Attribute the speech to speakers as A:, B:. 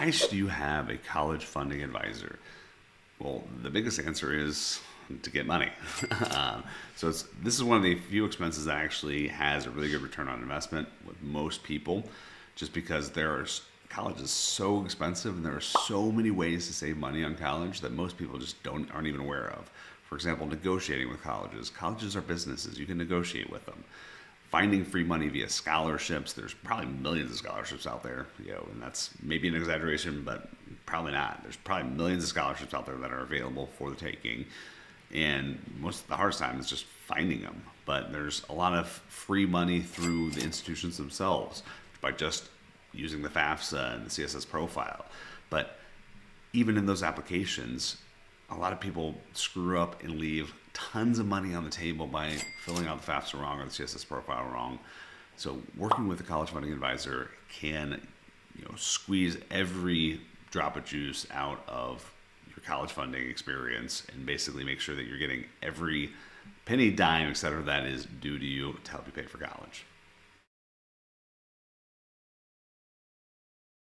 A: why should you have a college funding advisor? Well, the biggest answer is to get money. This is one of the few expenses that actually has a really good return on investment with most people, just because college is so expensive and there are so many ways to save money on college that most people just aren't even aware of. For example, negotiating with colleges. Colleges are businesses. You can negotiate with them. Finding free money via scholarships. There's probably millions of scholarships out there, and that's maybe an exaggeration, but probably not. There's probably millions of scholarships out there that are available for the taking. And most of the hardest time is just finding them. But there's a lot of free money through the institutions themselves by just using the FAFSA and the CSS profile. But even in those applications, a lot of people screw up and leave tons of money on the table by filling out the FAFSA wrong or the CSS profile wrong. So working with a college funding advisor can squeeze every drop of juice out of your college funding experience and basically make sure that you're getting every penny, dime, etc. that is due to you to help you pay for college.